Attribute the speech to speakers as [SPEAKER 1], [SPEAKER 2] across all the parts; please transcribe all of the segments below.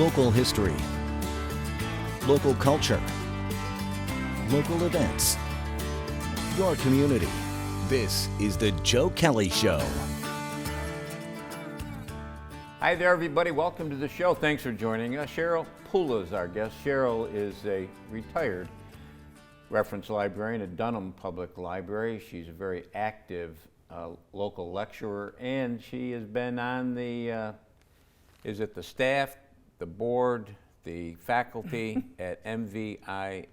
[SPEAKER 1] Local history, local culture, local events, your community. This is the Joe Kelly Show.
[SPEAKER 2] Hi there, everybody. Welcome to the show. Thanks for joining us. Sheryl Pula is our guest. Sheryl is a retired reference librarian at Dunham Public Library. She's a very active local lecturer, and she has been on the, is it the staff, the board, the faculty at MVILR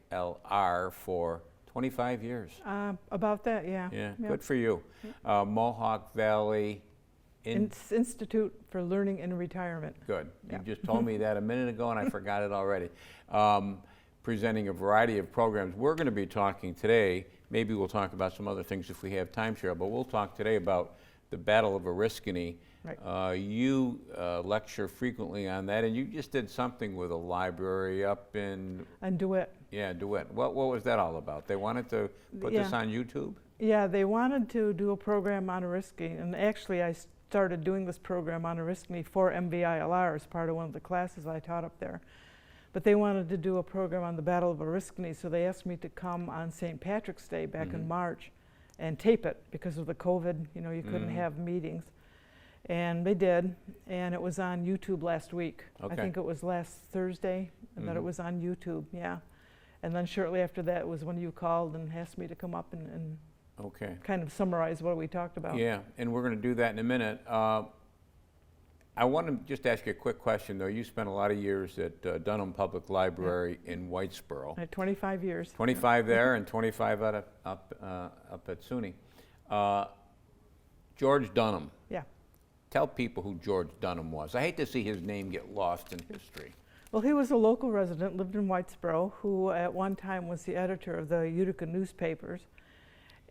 [SPEAKER 2] for 25 years.
[SPEAKER 3] About that, yeah.
[SPEAKER 2] Yeah,
[SPEAKER 3] Yep.
[SPEAKER 2] good for you. Mohawk Valley
[SPEAKER 3] Institute for Learning in Retirement.
[SPEAKER 2] Good.
[SPEAKER 3] Yeah.
[SPEAKER 2] You just told me that a minute ago and I forgot it already. Presenting a variety of programs. We're going to be talking today, maybe we'll talk about some other things if we have time, Sheryl, but we'll talk today about the Battle of Oriskany. Right. You lecture frequently on that, and you just did something with a library up in...
[SPEAKER 3] And DeWitt.
[SPEAKER 2] Yeah, DeWitt. What was that all about? They wanted to put this on YouTube?
[SPEAKER 3] Yeah, they wanted to do a program on Oriskany, and actually I started doing this program on Oriskany for MVILR as part of one of the classes I taught up there. But they wanted to do a program on the Battle of Oriskany, so they asked me to come on St. Patrick's Day back in March and tape it because of the COVID, you know, you couldn't have meetings. And they did, and it was on YouTube last week. Okay. I think it was last Thursday that it was on YouTube, yeah. And then shortly after that was when you called and asked me to come up and kind of summarize what we talked about.
[SPEAKER 2] Yeah, and we're going to do that in a minute. I want to just ask you a quick question, though. You spent a lot of years at Dunham Public Library in Whitesboro.
[SPEAKER 3] 25 years.
[SPEAKER 2] 25 there and 25 up at SUNY. George Dunham.
[SPEAKER 3] Yeah.
[SPEAKER 2] Tell people who George Dunham was. I hate to see his name get lost in history.
[SPEAKER 3] Well, he was a local resident, lived in Whitesboro, who at one time was the editor of the Utica newspapers,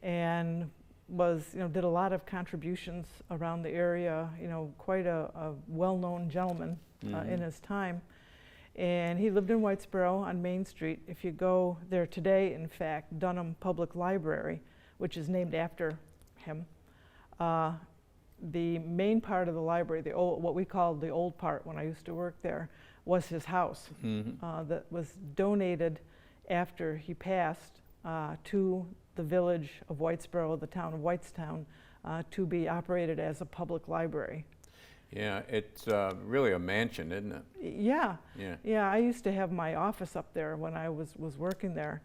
[SPEAKER 3] and was, you know, did a lot of contributions around the area, you know, quite a well-known gentleman in his time. And he lived in Whitesboro on Main Street. If you go there today, in fact, Dunham Public Library, which is named after him, the main part of the library, the old, what we called the old part when I used to work there, was his house that was donated after he passed to the village of Whitesboro, the town of Whitestown, to be operated as a public library.
[SPEAKER 2] Yeah, it's really a mansion, isn't it?
[SPEAKER 3] Yeah. Yeah, I used to have my office up there when I was working there,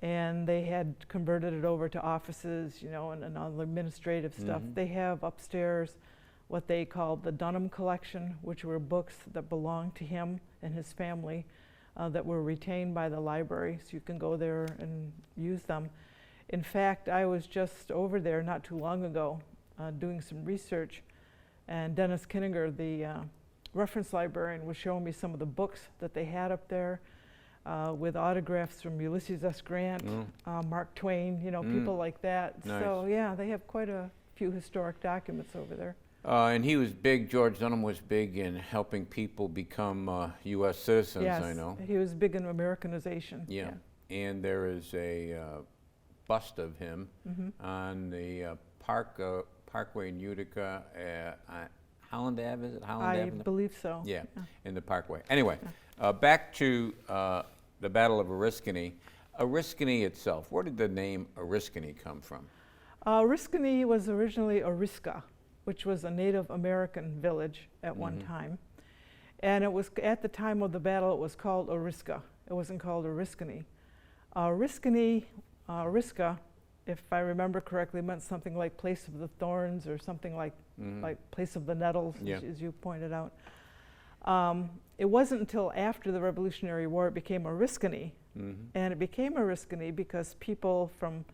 [SPEAKER 3] and they had converted it over to offices, you know, and all the administrative stuff. They have upstairs what they called the Dunham collection, which were books that belonged to him and his family that were retained by the library, so you can go there and use them. In fact, I was just over there not too long ago doing some research, and Dennis Kinninger, the reference librarian, was showing me some of the books that they had up there with autographs from Ulysses S. Grant, Mark Twain, you know, people like that.
[SPEAKER 2] Nice.
[SPEAKER 3] So yeah, they have quite a few historic documents over there.
[SPEAKER 2] And he was big, George Dunham was big in helping people become U.S. citizens,
[SPEAKER 3] yes,
[SPEAKER 2] I know.
[SPEAKER 3] He was big in Americanization.
[SPEAKER 2] Yeah, and there is a bust of him on the Parkway in Utica, Holland Ave, is it Holland Ave?
[SPEAKER 3] I believe so.
[SPEAKER 2] Yeah, in the Parkway. Anyway, back to the Battle of Oriskany. Oriskany itself, where did the name Oriskany come from?
[SPEAKER 3] Oriskany was originally Oriska, which was a Native American village at one time. And it was, at the time of the battle, it was called Oriska. It wasn't called Oriskany. Oriskany, Oriska, if I remember correctly, meant something like place of the thorns or something like place of the nettles, as you pointed out. It wasn't until after the Revolutionary War it became Oriskany. And it became Oriskany because people from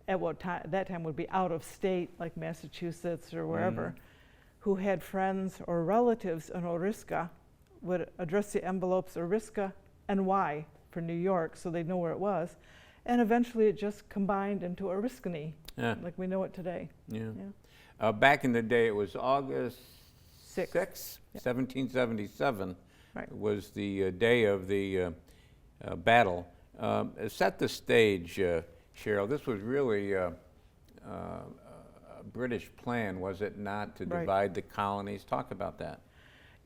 [SPEAKER 3] that time would be out of state, like Massachusetts or wherever, who had friends or relatives in Oriska would address the envelopes Oriska NY for New York, so they'd know where it was. And eventually it just combined into Oriskany, like we know it today.
[SPEAKER 2] Back in the day, it was August 6,
[SPEAKER 3] 6,
[SPEAKER 2] 1777,
[SPEAKER 3] Right.
[SPEAKER 2] was the day of the battle. Set the stage, Sheryl. This was really a British plan, was it not, to divide the colonies? Talk about that.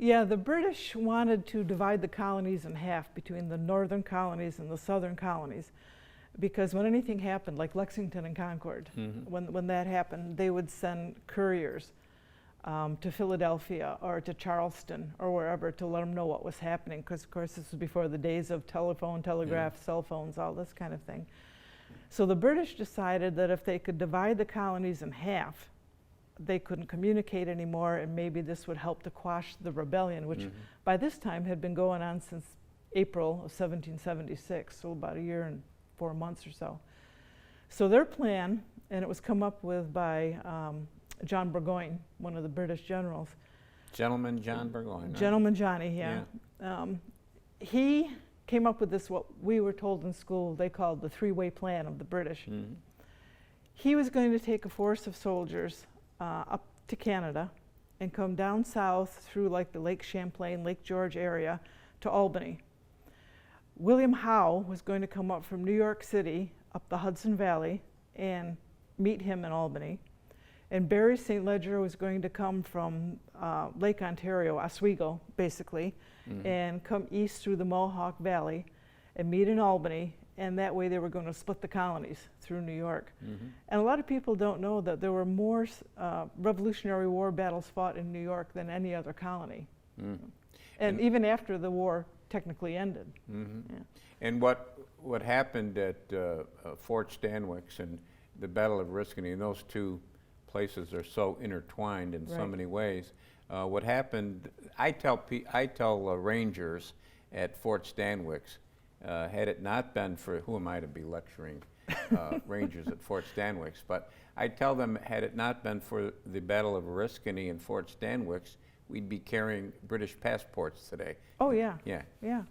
[SPEAKER 3] Yeah, the British wanted to divide the colonies in half between the northern colonies and the southern colonies, because when anything happened, like Lexington and Concord, when that happened, they would send couriers to Philadelphia or to Charleston or wherever to let them know what was happening, because of course this was before the days of telephone, telegraph, cell phones, all this kind of thing. So the British decided that if they could divide the colonies in half, they couldn't communicate anymore, and maybe this would help to quash the rebellion, which by this time had been going on since April of 1776, so about a year and 4 months or so. So their plan, and it was come up with by John Burgoyne, one of the British generals.
[SPEAKER 2] Gentleman John Burgoyne.
[SPEAKER 3] Gentleman Johnny, yeah. He came up with this, what we were told in school, they called the three-way plan of the British. He was going to take a force of soldiers up to Canada and come down south through like the Lake Champlain, Lake George area to Albany. William Howe was going to come up from New York City up the Hudson Valley and meet him in Albany. And Barry St. Ledger was going to come from Lake Ontario, Oswego, basically, and come east through the Mohawk Valley and meet in Albany, and that way they were going to split the colonies through New York. And a lot of people don't know that there were more Revolutionary War battles fought in New York than any other colony. And even after the war technically ended.
[SPEAKER 2] And what happened at Fort Stanwix and the Battle of Oriskany, and those two places are so intertwined in so many ways. What happened, I tell Rangers at Fort Stanwix, had it not been for, who am I to be lecturing Rangers at Fort Stanwix, but I tell them, had it not been for the Battle of Oriskany and Fort Stanwix, we'd be carrying British passports today.
[SPEAKER 3] Oh yeah.
[SPEAKER 2] Yeah.
[SPEAKER 3] Yeah.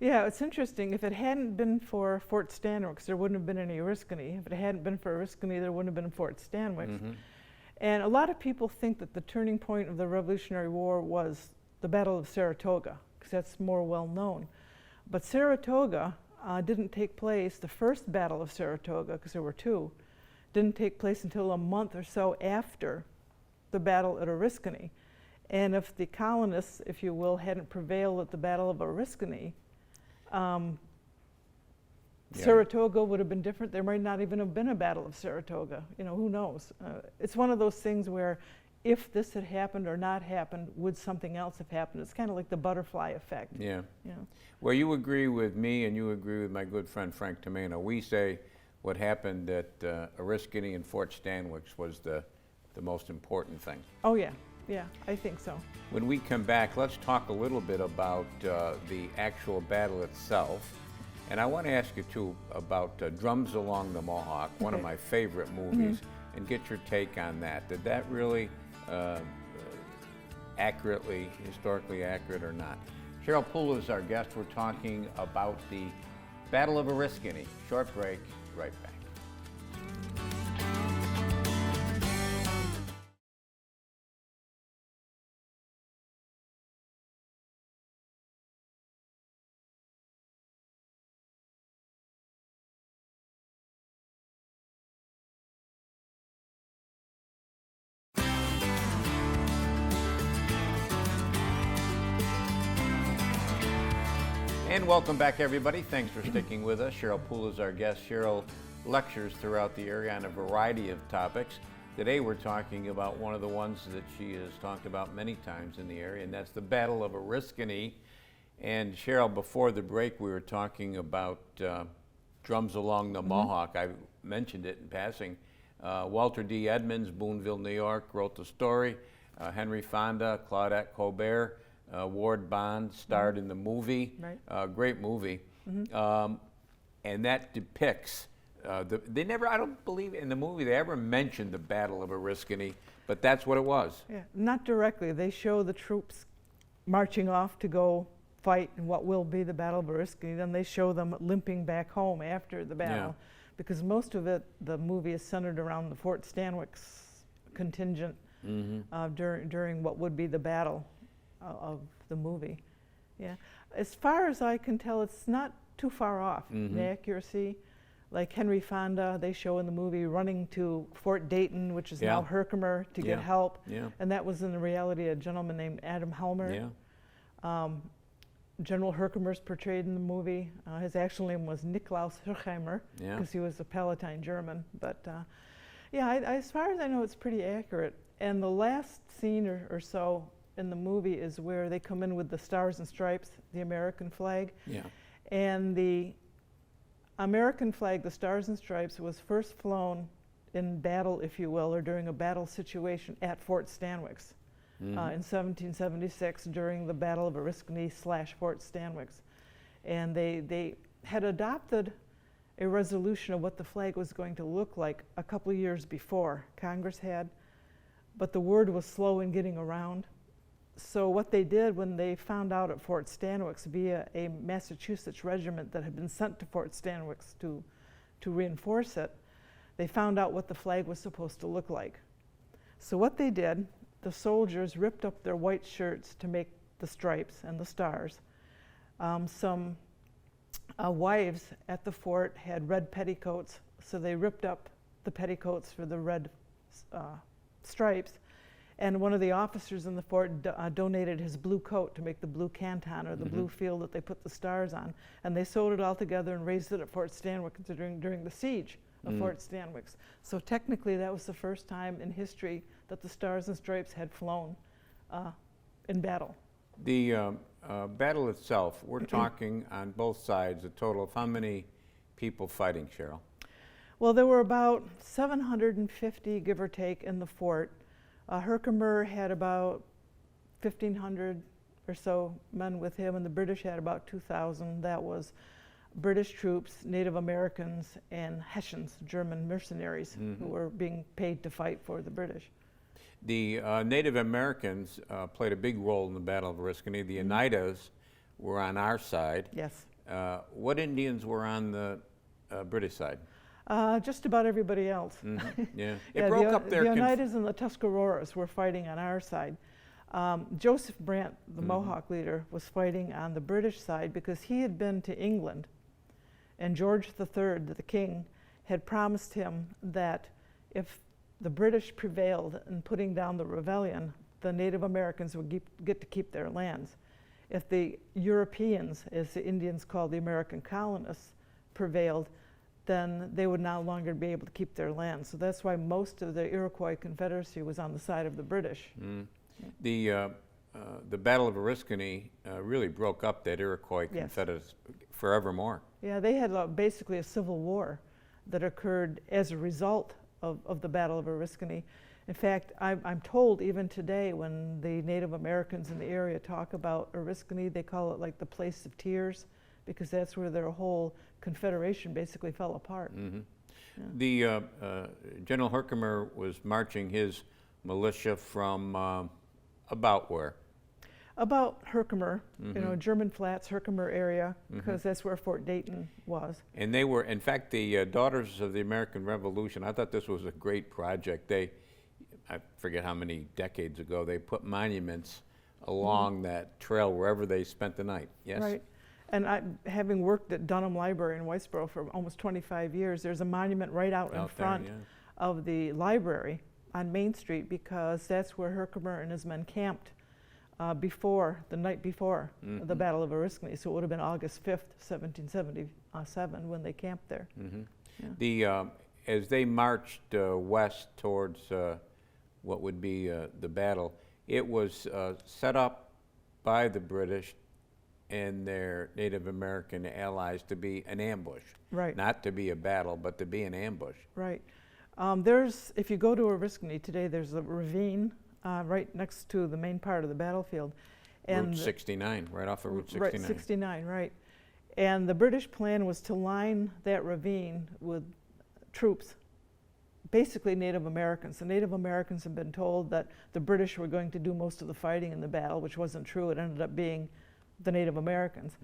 [SPEAKER 3] Yeah, it's interesting. If it hadn't been for Fort Stanwix, there wouldn't have been any Oriskany. If it hadn't been for Oriskany, there wouldn't have been Fort Stanwix. And a lot of people think that the turning point of the Revolutionary War was the Battle of Saratoga, because that's more well known. But Saratoga didn't take place, the first Battle of Saratoga, because there were two, didn't take place until a month or so after the Battle at Oriskany. And if the colonists, if you will, hadn't prevailed at the Battle of Oriskany, Saratoga would have been different. There might not even have been a Battle of Saratoga. You know, who knows? It's one of those things where if this had happened or not happened, would something else have happened? It's kind of like the butterfly effect.
[SPEAKER 2] Yeah.
[SPEAKER 3] You know?
[SPEAKER 2] Well, you agree with me and you agree with my good friend Frank Tomeno. We say what happened at Oriskany and Fort Stanwix was the most important thing.
[SPEAKER 3] Oh yeah. Yeah, I think so.
[SPEAKER 2] When we come back, let's talk a little bit about the actual battle itself. And I want to ask you, too, about Drums Along the Mohawk, one of my favorite movies, and get your take on that. Did that really historically accurate or not? Sheryl Pula is our guest. We're talking about the Battle of Oriskany. Short break, right back. And welcome back, everybody. Thanks for sticking with us. Sheryl Pula is our guest. Sheryl lectures throughout the area on a variety of topics. Today we're talking about one of the ones that she has talked about many times in the area, and that's the Battle of Oriskany. And Sheryl, before the break, we were talking about Drums Along the Mohawk. I mentioned it in passing. Walter D. Edmonds, Boonville, New York, wrote the story. Henry Fonda, Claudette Colbert, Ward Bond starred in the movie. Great movie. And that depicts, they never, I don't believe in the movie they ever mentioned the Battle of Oriskany, but that's what it was.
[SPEAKER 3] Yeah, not directly. They show the troops marching off to go fight in what will be the Battle of Oriskany. Then they show them limping back home after the battle, because most of it, the movie is centered around the Fort Stanwix contingent during what would be the battle of the movie. Yeah, as far as I can tell, it's not too far off in accuracy. Like Henry Fonda, they show in the movie running to Fort Dayton, which is now Herkimer, to get help.
[SPEAKER 2] Yeah.
[SPEAKER 3] And that was in the reality a gentleman named Adam Helmer.
[SPEAKER 2] Yeah.
[SPEAKER 3] General Herkimer's portrayed in the movie. His actual name was Niklaus Herkheimer because he was a Palatine German. But yeah, as far as I know, it's pretty accurate. And the last scene or so in the movie is where they come in with the Stars and Stripes, the American flag.
[SPEAKER 2] Yeah.
[SPEAKER 3] And the American flag, the Stars and Stripes, was first flown in battle, if you will, or during a battle situation at Fort Stanwix in 1776 during the Battle of Oriskany / Fort Stanwix. And they had adopted a resolution of what the flag was going to look like a couple of years before. Congress had, but the word was slow in getting around. So what they did when they found out at Fort Stanwix via a Massachusetts regiment that had been sent to Fort Stanwix to reinforce it, they found out what the flag was supposed to look like. So what they did, the soldiers ripped up their white shirts to make the stripes and the stars. Some wives at the fort had red petticoats, so they ripped up the petticoats for the red stripes. And one of the officers in the fort donated his blue coat to make the blue canton or the blue field that they put the stars on. And they sewed it all together and raised it at Fort Stanwix during the siege of Fort Stanwix. So technically that was the first time in history that the Stars and Stripes had flown in battle.
[SPEAKER 2] The battle itself, we're talking on both sides a total of how many people fighting, Sheryl?
[SPEAKER 3] Well, there were about 750, give or take, in the fort. Herkimer had about 1,500 or so men with him, and the British had about 2,000. That was British troops, Native Americans, and Hessians, German mercenaries, who were being paid to fight for the British.
[SPEAKER 2] The Native Americans played a big role in the Battle of Oriskany. The Oneidas were on our side.
[SPEAKER 3] Yes.
[SPEAKER 2] What Indians were on the British side?
[SPEAKER 3] Just about everybody else.
[SPEAKER 2] Yeah, it broke up their...
[SPEAKER 3] The Oneidas and the Tuscaroras were fighting on our side. Joseph Brant, the Mohawk leader, was fighting on the British side because he had been to England, and George III, the king, had promised him that if the British prevailed in putting down the rebellion, the Native Americans would get to keep their lands. If the Europeans, as the Indians called the American colonists, prevailed, then they would no longer be able to keep their land. So that's why most of the Iroquois Confederacy was on the side of the British.
[SPEAKER 2] The Battle of Oriskany really broke up that Iroquois Confederacy forevermore.
[SPEAKER 3] Yeah, they had basically a civil war that occurred as a result of the Battle of Oriskany. In fact, I'm told even today when the Native Americans in the area talk about Oriskany, they call it like the place of tears, because that's where their whole confederation basically fell apart.
[SPEAKER 2] The General Herkimer was marching his militia from about where? About
[SPEAKER 3] Herkimer, you know, German Flats, Herkimer area, because that's where Fort Dayton was.
[SPEAKER 2] And they were, in fact, the Daughters of the American Revolution. I thought this was a great project. I forget how many decades ago, they put monuments along that trail wherever they spent the night. Yes?
[SPEAKER 3] Right. And having worked at Dunham Library in Whitesboro for almost 25 years, there's a monument right out in front of the library on Main Street, because that's where Herkimer and his men camped the night before the Battle of Oriskany. So it would have been August 5th, 1777 when they camped there.
[SPEAKER 2] As they marched west towards what would be the battle, it was set up by the British and their Native American allies to be an ambush.
[SPEAKER 3] Right.
[SPEAKER 2] Not to be a battle, but to be an ambush.
[SPEAKER 3] Right. If you go to Oriskany today, there's a ravine right next to the main part of the battlefield.
[SPEAKER 2] And Route 69, right off of Route 69.
[SPEAKER 3] Right, 69, right. And the British plan was to line that ravine with troops, basically Native Americans. The Native Americans had been told that the British were going to do most of the fighting in the battle, which wasn't true. It ended up being the Native Americans.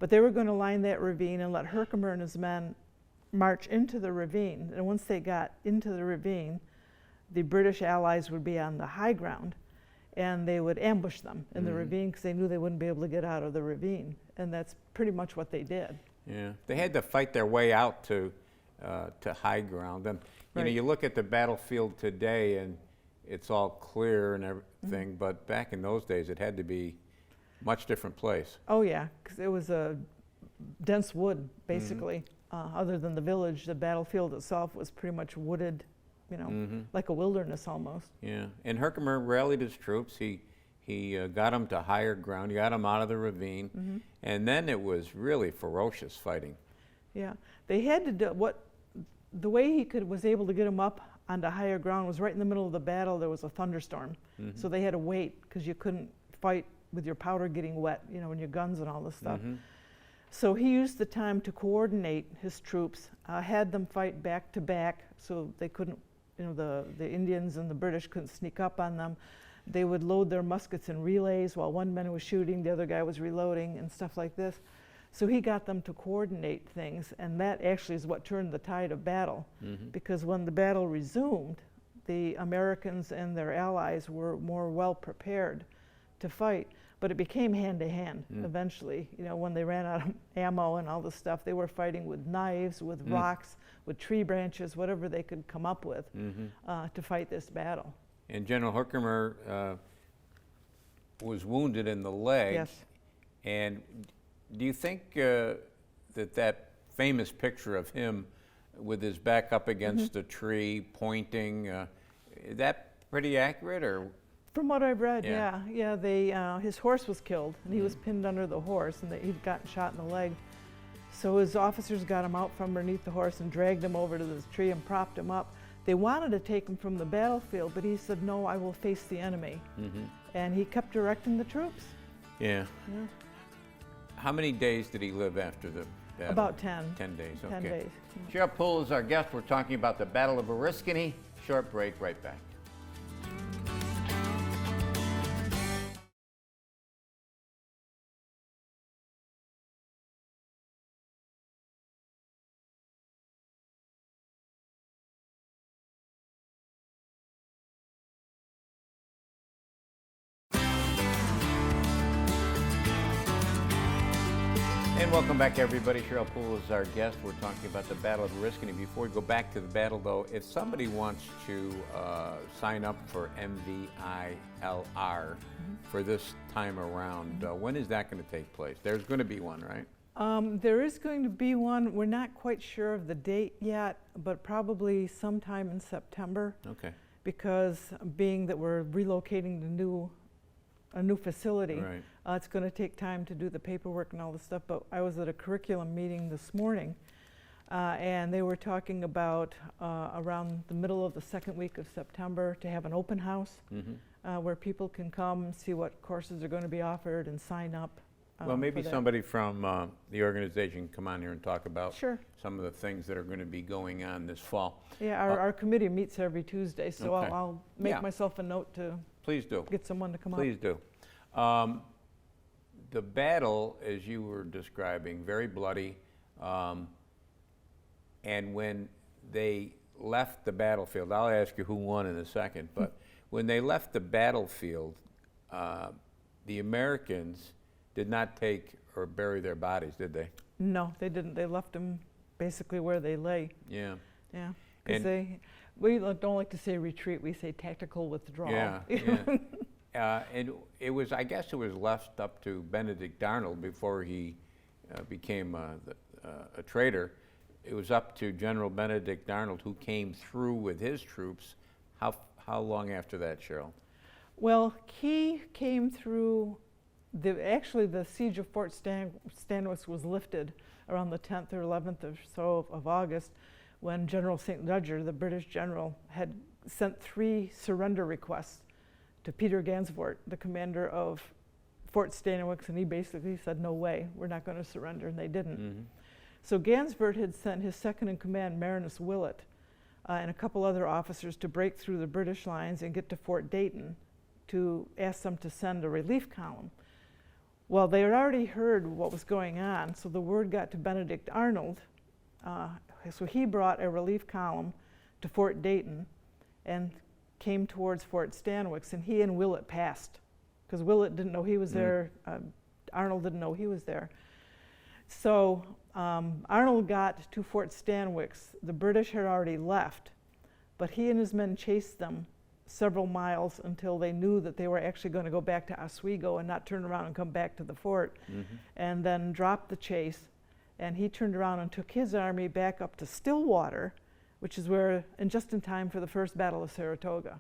[SPEAKER 3] But they were going to line that ravine and let Herkimer and his men march into the ravine. And once they got into the ravine, the British allies would be on the high ground, and they would ambush them in the ravine because they knew they wouldn't be able to get out of the ravine. And that's pretty much what they did.
[SPEAKER 2] Yeah, they had to fight their way out to to high ground. And you know,
[SPEAKER 3] Right.
[SPEAKER 2] you look at the battlefield today, and it's all clear and everything. But back in those days, it had to be much different place.
[SPEAKER 3] Oh yeah, because it was a dense wood basically. Other than the village, the battlefield itself was pretty much wooded, you know, like a wilderness almost.
[SPEAKER 2] Yeah, and Herkimer rallied his troops. He got them to higher ground. He got them out of the ravine, and then it was really ferocious fighting.
[SPEAKER 3] Yeah, they had to do the way he was able to get them up onto higher ground was right in the middle of the battle. There was a thunderstorm, so they had to wait because you couldn't fight with your powder getting wet, you know, and your guns and all this stuff. So he used the time to coordinate his troops, had them fight back to back, so they couldn't, you know, the Indians and the British couldn't sneak up on them. They would load their muskets in relays while one man was shooting, the other guy was reloading and stuff like this. So he got them to coordinate things, and that actually is what turned the tide of battle. Because when the battle resumed, the Americans and their allies were more well prepared to fight. But it became hand-to-hand eventually. You know, when they ran out of ammo and all this stuff, they were fighting with knives, with rocks, with tree branches, whatever they could come up with to fight this battle.
[SPEAKER 2] And General Herkimer was wounded in the leg.
[SPEAKER 3] Yes.
[SPEAKER 2] And do you think that famous picture of him with his back up against a tree pointing, is that pretty accurate, or?
[SPEAKER 3] From what I've read,
[SPEAKER 2] Yeah.
[SPEAKER 3] yeah. His horse was killed, and he was pinned under the horse, and he'd gotten shot in the leg. So his officers got him out from underneath the horse and dragged him over to this tree and propped him up. They wanted to take him from the battlefield, but he said, no, I will face the enemy. And he kept directing the troops.
[SPEAKER 2] Yeah.
[SPEAKER 3] Yeah.
[SPEAKER 2] How many days did he live after the battle?
[SPEAKER 3] About 10.
[SPEAKER 2] 10 days, okay.
[SPEAKER 3] 10 days.
[SPEAKER 2] Sheryl Pula is our guest. We're talking about the Battle of Oriskany. Short break, right back. And welcome back, everybody. Sheryl Pula is our guest. We're talking about the Battle of Oriskany. Before we go back to the battle, though, if somebody wants to sign up for MVILR for this time around, when is that going to take place? There's going to be one, right?
[SPEAKER 3] There is going to be one. We're not quite sure of the date yet, but probably sometime in September.
[SPEAKER 2] Okay.
[SPEAKER 3] Because being that we're relocating to a new facility,
[SPEAKER 2] Right.
[SPEAKER 3] It's going to take time to do the paperwork and all this stuff. But I was at a curriculum meeting this morning, and they were talking about around the middle of the second week of September to have an open house where people can come and see what courses are going to be offered and sign up.
[SPEAKER 2] Well, maybe
[SPEAKER 3] for that.
[SPEAKER 2] somebody from the organization can come on here and talk about
[SPEAKER 3] Sure.
[SPEAKER 2] some of the things that are going to be going on this fall.
[SPEAKER 3] Yeah, our committee meets every Tuesday, so
[SPEAKER 2] Okay.
[SPEAKER 3] I'll make
[SPEAKER 2] Yeah.
[SPEAKER 3] myself a note to
[SPEAKER 2] Please do.
[SPEAKER 3] get someone to come
[SPEAKER 2] Please do. The battle, as you were describing, very bloody, and when they left the battlefield, I'll ask you who won in a second, but when they left the battlefield, the Americans did not take or bury their bodies, did they?
[SPEAKER 3] up. No, they didn't. They left them basically where they lay.
[SPEAKER 2] Yeah.
[SPEAKER 3] Yeah, because
[SPEAKER 2] And-
[SPEAKER 3] we don't like to say retreat, we say tactical withdrawal.
[SPEAKER 2] Yeah, yeah. And it was, I guess it was left up to Benedict Arnold before he became a traitor. It was up to General Benedict Arnold, who came through with his troops. How long after that, Sheryl?
[SPEAKER 3] Well, he came through, actually the siege of Fort Stanwix was lifted around the 10th or 11th or so of August, when General St. Leger, the British general, had sent 3 surrender requests to Peter Gansevoort, the commander of Fort Stanwix, and he basically said, no way, we're not going to surrender, and they didn't. So Gansevoort had sent his second-in-command, Marinus Willett, and a couple other officers to break through the British lines and get to Fort Dayton to ask them to send a relief column. Well, they had already heard what was going on, so the word got to Benedict Arnold, so he brought a relief column to Fort Dayton and came towards Fort Stanwix, and he and Willett passed, because Willett didn't know he was there, Arnold didn't know he was there. So Arnold got to Fort Stanwix. The British had already left, but he and his men chased them several miles until they knew that they were actually going to go back to Oswego and not turn around and come back to the fort, and then dropped the chase. And he turned around and took his army back up to Stillwater, which is where, and just in time for the first Battle of Saratoga.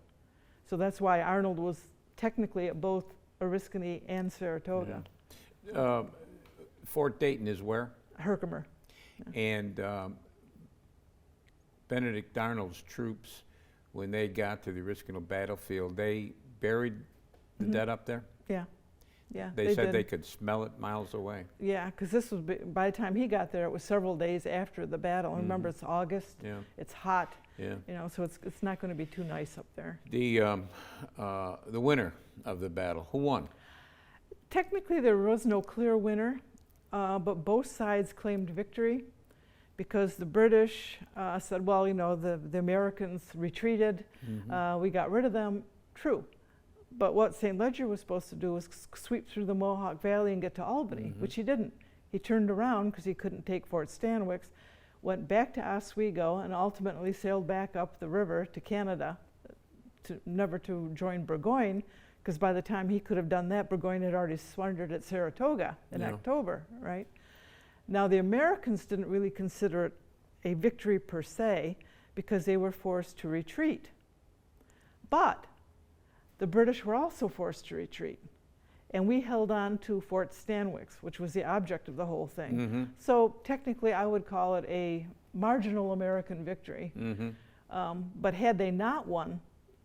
[SPEAKER 3] So that's why Arnold was technically at both Oriskany and Saratoga.
[SPEAKER 2] Yeah. Fort Dayton is where?
[SPEAKER 3] Herkimer.
[SPEAKER 2] And Benedict Arnold's troops, when they got to the Oriskany battlefield, they buried the dead up there?
[SPEAKER 3] Yeah. Yeah,
[SPEAKER 2] They said
[SPEAKER 3] did.
[SPEAKER 2] they could smell it miles away.
[SPEAKER 3] Yeah, because this was, by the time he got there, it was several days after the battle. And remember, it's August,
[SPEAKER 2] Yeah.
[SPEAKER 3] it's hot,
[SPEAKER 2] Yeah.
[SPEAKER 3] you know, so it's not going to be too nice up there.
[SPEAKER 2] The winner of the battle, who won?
[SPEAKER 3] Technically, there was no clear winner, but both sides claimed victory because the British said, well, you know, the Americans retreated, we got rid of them. True. But what St. Ledger was supposed to do was sweep through the Mohawk Valley and get to Albany, which he didn't. He turned around because he couldn't take Fort Stanwix, went back to Oswego, and ultimately sailed back up the river to Canada, never to join Burgoyne, because by the time he could have done that, Burgoyne had already surrendered at Saratoga in October, right? Now, the Americans didn't really consider it a victory per se because they were forced to retreat. But the British were also forced to retreat. And we held on to Fort Stanwix, which was the object of the whole thing. So technically, I would call it a marginal American victory. But had they not won,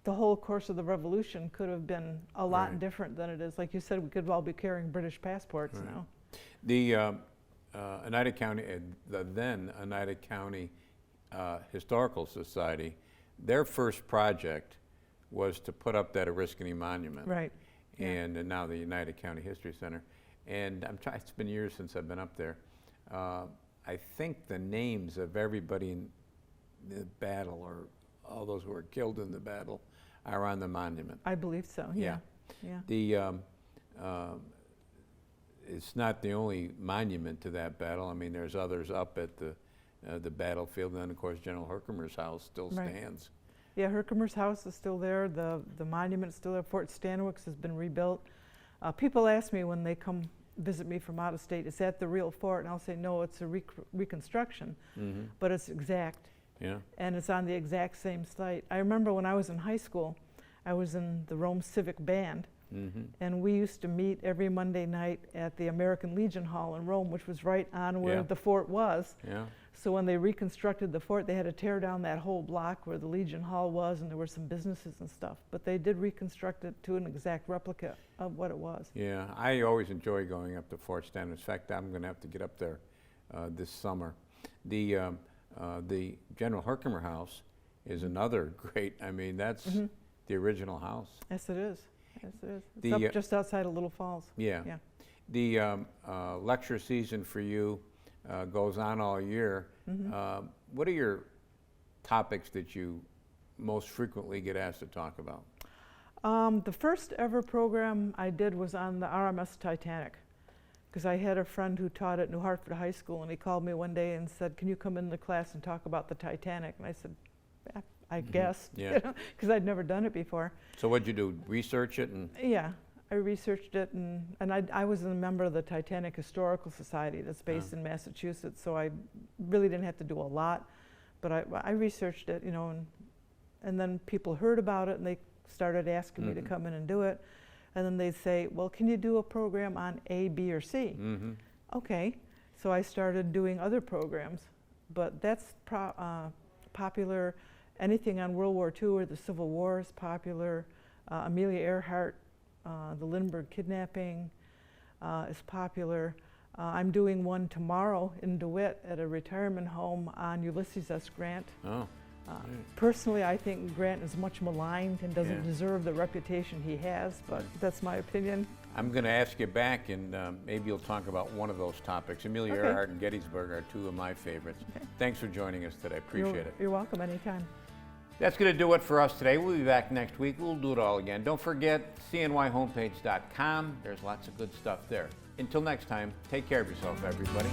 [SPEAKER 3] the whole course of the revolution could have been a lot different than it is. Like you said, we could all be carrying British passports now.
[SPEAKER 2] The Oneida County, the then Oneida County Historical Society, their first project was to put up that Oriskany Monument.
[SPEAKER 3] Right.
[SPEAKER 2] And now the United County History Center. And it's been years since I've been up there. I think the names of everybody in the battle, or all those who were killed in the battle, are on the monument.
[SPEAKER 3] I believe so, yeah.
[SPEAKER 2] The, it's not the only monument to that battle. I mean, there's others up at the battlefield, and then of course General Herkimer's house still stands.
[SPEAKER 3] Yeah, Herkimer's house is still there. The monument's still there. Fort Stanwix has been rebuilt. People ask me when they come visit me from out of state, is that the real fort? And I'll say, no, it's a reconstruction, but it's exact.
[SPEAKER 2] Yeah.
[SPEAKER 3] And it's on the exact same site. I remember when I was in high school, I was in the Rome Civic Band, and we used to meet every Monday night at the American Legion Hall in Rome, which was right on where the fort was.
[SPEAKER 2] Yeah.
[SPEAKER 3] So when they reconstructed the fort, they had to tear down that whole block where the Legion Hall was, and there were some businesses and stuff. But they did reconstruct it to an exact replica of what it was.
[SPEAKER 2] Yeah, I always enjoy going up to Fort Stanwix. In fact, I'm going to have to get up there this summer. The General Herkimer house is another great, I mean, that's the original house.
[SPEAKER 3] Yes, it is. Yes, it is. It's up just outside of Little Falls.
[SPEAKER 2] Yeah. The lecture season for you goes on all year. What are your topics that you most frequently get asked to talk about?
[SPEAKER 3] The first ever program I did was on the RMS Titanic, because I had a friend who taught at New Hartford High School, and he called me one day and said, can you come in the class and talk about the Titanic? And I said, yeah, I guess, because I'd never done it before.
[SPEAKER 2] So what'd you do, research it? And
[SPEAKER 3] yeah, I researched it, and I was a member of the Titanic Historical Society that's based in Massachusetts, so I really didn't have to do a lot, but I researched it, you know, and then people heard about it, and they started asking me to come in and do it, and then they'd say, well, can you do a program on A, B, or C? Okay, so I started doing other programs, but that's popular. Anything on World War II or the Civil War is popular. Amelia Earhart, the Lindbergh kidnapping is popular. I'm doing one tomorrow in DeWitt at a retirement home on Ulysses S. Grant. Personally, I think Grant is much maligned and doesn't deserve the reputation he has, but that's my opinion.
[SPEAKER 2] I'm going to ask you back, and maybe you'll talk about one of those topics. Amelia Earhart and Gettysburg are two of my favorites. Thanks for joining us today. Appreciate it.
[SPEAKER 3] You're welcome anytime.
[SPEAKER 2] That's going to do it for us today. We'll be back next week. We'll do it all again. Don't forget, cnyhomepage.com. There's lots of good stuff there. Until next time, take care of yourself, everybody.